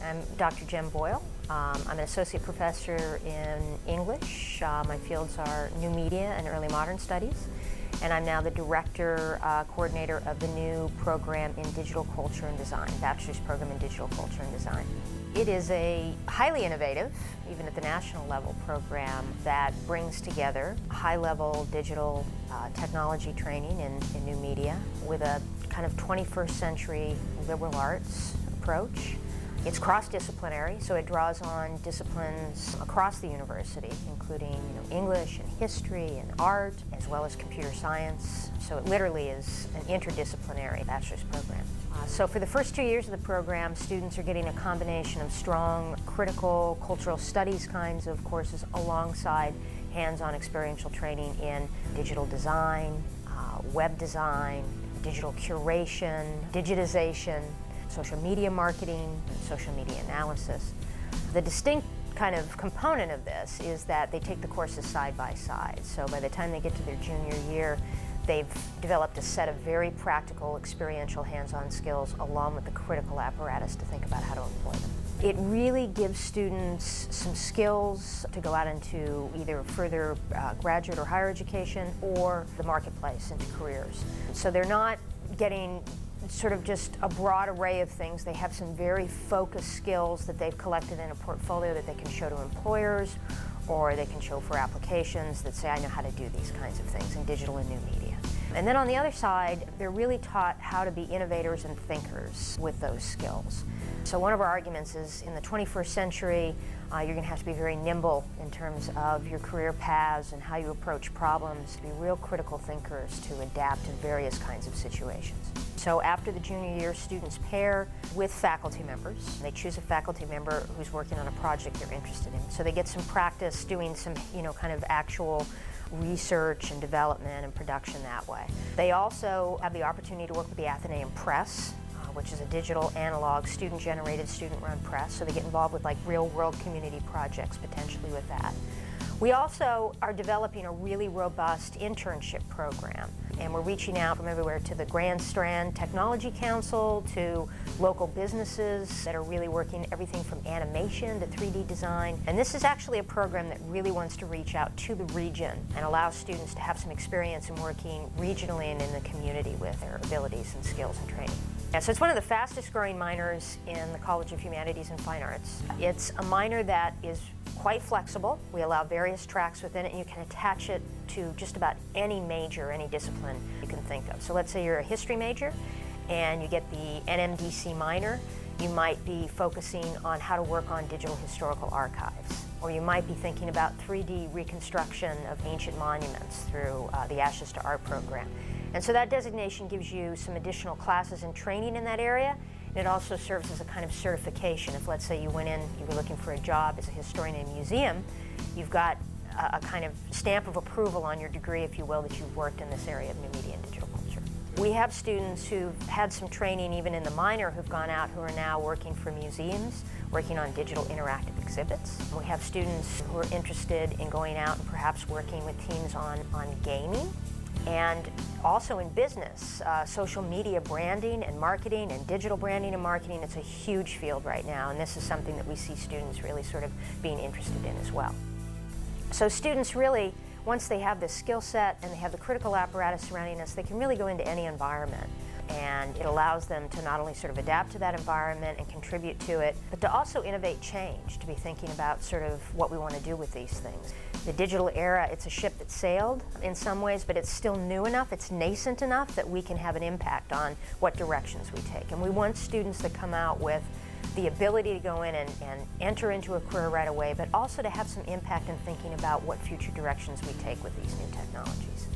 I'm Dr. Jem Boyle. I'm an associate professor in English. My fields are new media and early modern studies. And I'm now the director, coordinator of the new program in digital culture and design, bachelor's program in digital culture and design. It is a highly innovative, even at the national level, program that brings together high-level digital technology training in new media with a kind of 21st century liberal arts approach. It's cross-disciplinary, so it draws on disciplines across the university, including English and history and art, as well as computer science. So it literally is an interdisciplinary bachelor's program. So for the first 2 years of the program, students are getting a combination of strong critical cultural studies kinds of courses alongside hands-on experiential training in digital design, web design, digital curation, digitization, social media marketing, and social media analysis. The distinct kind of component of this is that they take the courses side by side. So by the time they get to their junior year, they've developed a set of very practical, experiential, hands-on skills along with the critical apparatus to think about how to employ them. It really gives students some skills to go out into either further graduate or higher education or the marketplace, into careers. So they're not getting sort of just a broad array of things. They have some very focused skills that they've collected in a portfolio that they can show to employers, or they can show for applications that say, I know how to do these kinds of things in digital and new media. And then on the other side, they're really taught how to be innovators and thinkers with those skills. So one of our arguments is in the 21st century, you're going to have to be very nimble in terms of your career paths and how you approach problems, to be real critical thinkers to adapt to various kinds of situations. So after the junior year, students pair with faculty members. They choose a faculty member who's working on a project they're interested in. So they get some practice doing some, kind of actual research and development and production that way. They also have the opportunity to work with the Athenaeum Press, which is a digital analog, student-generated, student-run press. So they get involved with like real-world community projects potentially with that. We also are developing a really robust internship program, and we're reaching out from everywhere to the Grand Strand Technology Council, to local businesses that are really working everything from animation to 3D design. And this is actually a program that really wants to reach out to the region and allow students to have some experience in working regionally and in the community with their abilities and skills and training. Yeah, so it's one of the fastest growing minors in the College of Humanities and Fine Arts. It's a minor that is quite flexible. We allow various tracks within it, and you can attach it to just about any major, any discipline you can think of. So let's say you're a history major and you get the NMDC minor. You might be focusing on how to work on digital historical archives, or you might be thinking about 3D reconstruction of ancient monuments through the Ashes to Art program. And so that designation gives you some additional classes and training in that area. It also serves as a kind of certification. If, let's say, you went in, you were looking for a job as a historian in a museum, you've got a kind of stamp of approval on your degree, if you will, that you've worked in this area of new media and digital culture. We have students who've had some training even in the minor who've gone out who are now working for museums, working on digital interactive exhibits. We have students who are interested in going out and perhaps working with teams on gaming. And also in business, social media branding and marketing and digital branding and marketing, it's a huge field right now, and this is something that we see students really sort of being interested in as well. So students really, once they have this skill set and they have the critical apparatus surrounding us, they can really go into any environment. And it allows them to not only sort of adapt to that environment and contribute to it, but to also innovate change, to be thinking about sort of what we want to do with these things. The digital era, it's a ship that sailed in some ways, but it's still new enough, it's nascent enough that we can have an impact on what directions we take. And we want students that come out with the ability to go in and enter into a career right away, but also to have some impact in thinking about what future directions we take with these new technologies.